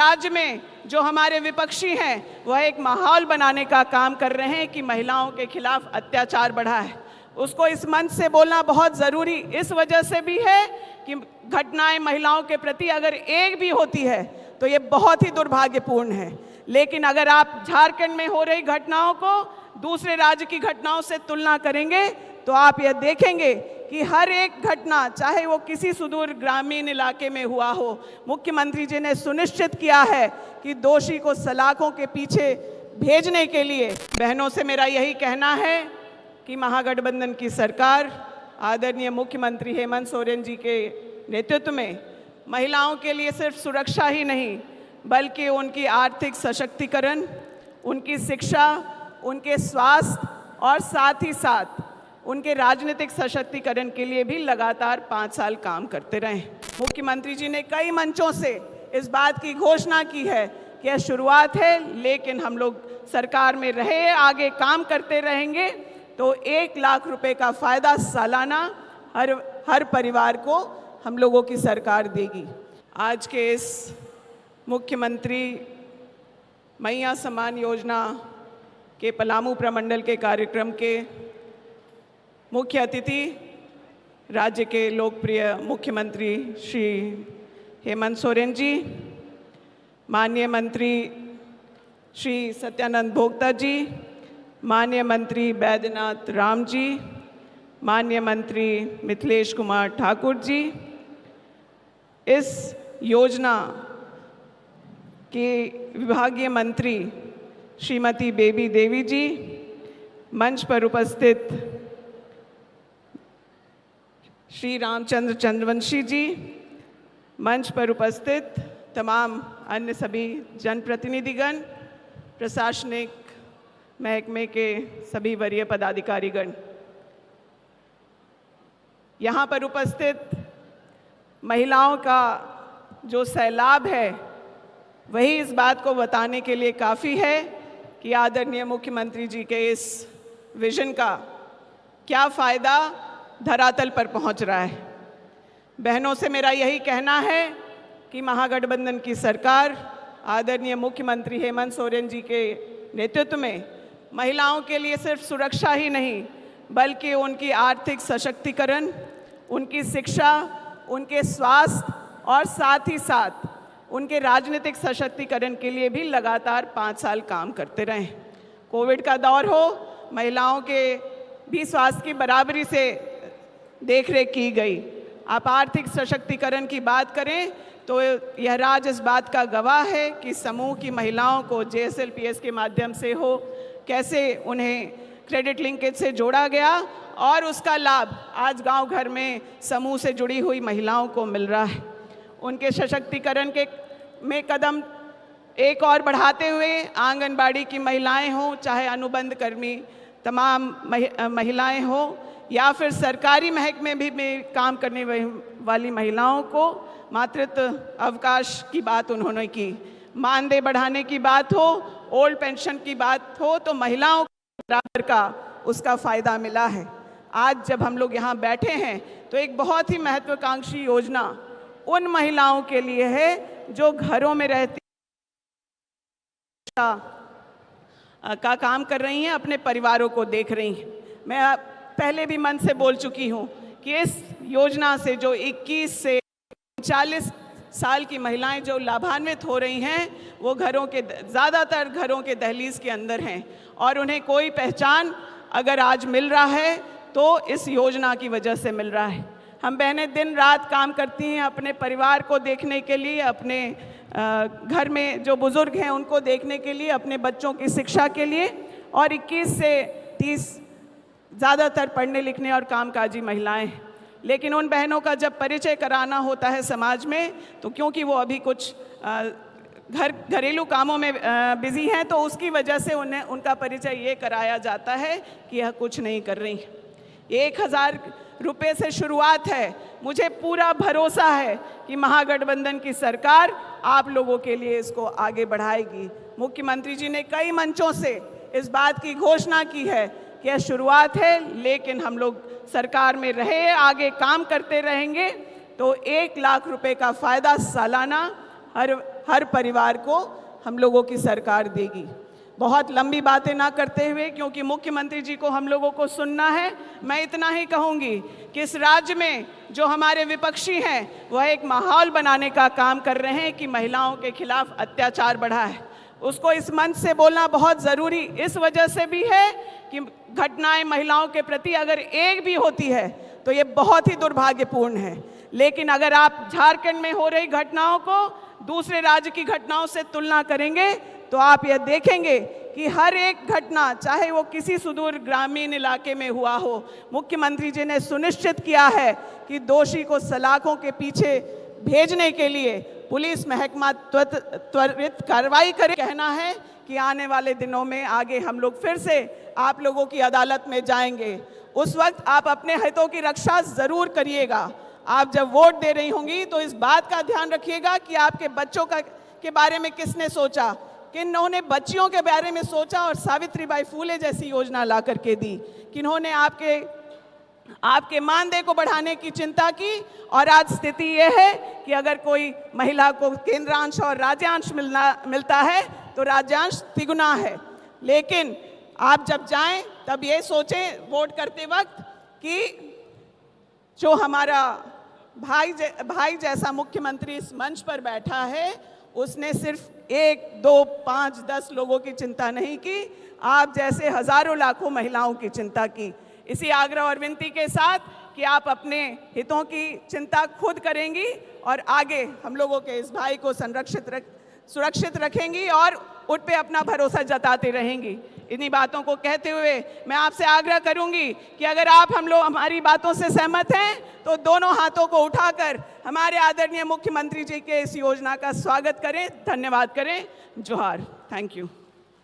राज्य में जो हमारे विपक्षी हैं वह एक माहौल बनाने का काम कर रहे हैं कि महिलाओं के खिलाफ अत्याचार बढ़ा है। उसको इस मंच से बोलना बहुत ज़रूरी इस वजह से भी है कि घटनाएं महिलाओं के प्रति अगर एक भी होती है तो ये बहुत ही दुर्भाग्यपूर्ण है। लेकिन अगर आप झारखंड में हो रही घटनाओं को दूसरे राज्य की घटनाओं से तुलना करेंगे तो आप यह देखेंगे कि हर एक घटना, चाहे वो किसी सुदूर ग्रामीण इलाके में हुआ हो, मुख्यमंत्री जी ने सुनिश्चित किया है कि दोषी को सलाखों के पीछे भेजने के लिए। बहनों से मेरा यही कहना है कि महागठबंधन की सरकार आदरणीय मुख्यमंत्री हेमंत सोरेन जी के नेतृत्व में महिलाओं के लिए सिर्फ सुरक्षा ही नहीं बल्कि उनकी आर्थिक सशक्तिकरण, उनकी शिक्षा, उनके स्वास्थ्य और साथ ही साथ उनके राजनीतिक सशक्तिकरण के लिए भी लगातार 5 साल काम करते रहे। मुख्यमंत्री जी ने कई मंचों से इस बात की घोषणा की है कि यह शुरुआत है, लेकिन हम लोग सरकार में रहे आगे काम करते रहेंगे तो 1 लाख रुपए का फ़ायदा सालाना हर परिवार को हम लोगों की सरकार देगी। आज के इस मुख्यमंत्री मैया सम्मान योजना के पलामू प्रमंडल के कार्यक्रम के मुख्य अतिथि राज्य के लोकप्रिय मुख्यमंत्री श्री हेमंत सोरेन जी, माननीय मंत्री श्री सत्यानंद भोक्ता जी, माननीय मंत्री बैद्यनाथ राम जी, माननीय मंत्री मिथिलेश कुमार ठाकुर जी, इस योजना के विभागीय मंत्री श्रीमती बेबी देवी जी, मंच पर उपस्थित श्री रामचंद्र चंद्रवंशी जी, मंच पर उपस्थित तमाम अन्य सभी जनप्रतिनिधिगण, प्रशासनिक महकमे के सभी वरीय पदाधिकारीगण, यहाँ पर उपस्थित महिलाओं का जो सैलाब है वही इस बात को बताने के लिए काफ़ी है कि आदरणीय मुख्यमंत्री जी के इस विजन का क्या फ़ायदा धरातल पर पहुंच रहा है। बहनों से मेरा यही कहना है कि महागठबंधन की सरकार आदरणीय मुख्यमंत्री हेमंत सोरेन जी के नेतृत्व में महिलाओं के लिए सिर्फ सुरक्षा ही नहीं बल्कि उनकी आर्थिक सशक्तिकरण, उनकी शिक्षा, उनके स्वास्थ्य और साथ ही साथ उनके राजनीतिक सशक्तिकरण के लिए भी लगातार 5 साल काम करते रहे। कोविड का दौर हो, महिलाओं के भी स्वास्थ्य की बराबरी से देखरेख की गई। आप आर्थिक सशक्तिकरण की बात करें तो यह राज्य इस बात का गवाह है कि समूह की महिलाओं को JSLPS के माध्यम से हो, कैसे उन्हें क्रेडिट लिंकेज से जोड़ा गया और उसका लाभ आज गांव घर में समूह से जुड़ी हुई महिलाओं को मिल रहा है। उनके सशक्तिकरण के में कदम एक और बढ़ाते हुए आंगनबाड़ी की महिलाएं हों, चाहे अनुबंध कर्मी तमाम महिलाएं हों या फिर सरकारी महकमे में काम करने वाली महिलाओं को मातृत्व अवकाश की बात उन्होंने की, मानदेय बढ़ाने की बात हो, ओल्ड पेंशन की बात हो, तो महिलाओं को बराबर का उसका फ़ायदा मिला है। आज जब हम लोग यहाँ बैठे हैं तो एक बहुत ही महत्वाकांक्षी योजना उन महिलाओं के लिए है जो घरों में रहती का काम कर रही हैं, अपने परिवारों को देख रही हैं। मैं पहले भी मन से बोल चुकी हूँ कि इस योजना से जो 21 से 40 साल की महिलाएं जो लाभान्वित हो रही हैं वो ज़्यादातर घरों के दहलीज के अंदर हैं और उन्हें कोई पहचान अगर आज मिल रहा है तो इस योजना की वजह से मिल रहा है। हम बहनें दिन रात काम करती हैं अपने परिवार को देखने के लिए, अपने घर में जो बुज़ुर्ग हैं उनको देखने के लिए, अपने बच्चों की शिक्षा के लिए, और 21 से 30 ज़्यादातर पढ़ने लिखने और कामकाजी महिलाएं हैं। लेकिन उन बहनों का जब परिचय कराना होता है समाज में तो क्योंकि वो अभी कुछ घरेलू कामों में बिजी हैं तो उसकी वजह से उनका परिचय ये कराया जाता है कि यह कुछ नहीं कर रही। 1000 रुपये से शुरुआत है। मुझे पूरा भरोसा है कि महागठबंधन की सरकार आप लोगों के लिए इसको आगे बढ़ाएगी। मुख्यमंत्री जी ने कई मंचों से इस बात की घोषणा की है कि यह शुरुआत है, लेकिन हम लोग सरकार में रहे आगे काम करते रहेंगे तो 1 लाख रुपए का फ़ायदा सालाना हर परिवार को हम लोगों की सरकार देगी। बहुत लंबी बातें ना करते हुए, क्योंकि मुख्यमंत्री जी को हम लोगों को सुनना है, मैं इतना ही कहूँगी कि इस राज्य में जो हमारे विपक्षी हैं वह एक माहौल बनाने का काम कर रहे हैं कि महिलाओं के खिलाफ अत्याचार बढ़ा है। उसको इस मंच से बोलना बहुत ज़रूरी इस वजह से भी है कि घटनाएं महिलाओं के प्रति अगर एक भी होती है तो ये बहुत ही दुर्भाग्यपूर्ण है। लेकिन अगर आप झारखंड में हो रही घटनाओं को दूसरे राज्य की घटनाओं से तुलना करेंगे तो आप ये देखेंगे कि हर एक घटना, चाहे वो किसी सुदूर ग्रामीण इलाके में हुआ हो, मुख्यमंत्री जी ने सुनिश्चित किया है कि दोषी को सलाखों के पीछे भेजने के लिए पुलिस महकमा त्वरित कार्रवाई करे। कहना है कि आने वाले दिनों में आगे हम लोग फिर से आप लोगों की अदालत में जाएंगे। उस वक्त आप अपने हितों की रक्षा ज़रूर करिएगा। आप जब वोट दे रही होंगी तो इस बात का ध्यान रखिएगा कि आपके बच्चों के बारे में किसने सोचा, किन्होंने बच्चियों के बारे में सोचा और सावित्रीबाई फूले जैसी योजना ला करके दी, किन्होंने आपके मानदेय को बढ़ाने की चिंता की। और आज स्थिति यह है कि अगर कोई महिला को केंद्रांश और राज्यांश मिलता है तो राज्यांश तिगुना है। लेकिन आप जब जाएं तब ये सोचें वोट करते वक्त कि जो हमारा भाई जैसा मुख्यमंत्री इस मंच पर बैठा है उसने सिर्फ 1, 2, 5, 10 लोगों की चिंता नहीं की, आप जैसे हजारों लाखों महिलाओं की चिंता की। इसी आग्रह और विनती के साथ कि आप अपने हितों की चिंता खुद करेंगी और आगे हम लोगों के इस भाई को सुरक्षित रखेंगी और उन पे अपना भरोसा जताते रहेंगी। इन्हीं बातों को कहते हुए मैं आपसे आग्रह करूंगी कि अगर आप हमारी बातों से सहमत हैं तो दोनों हाथों को उठाकर हमारे आदरणीय मुख्यमंत्री जी के इस योजना का स्वागत करें, धन्यवाद करें। जोहार। Thank you.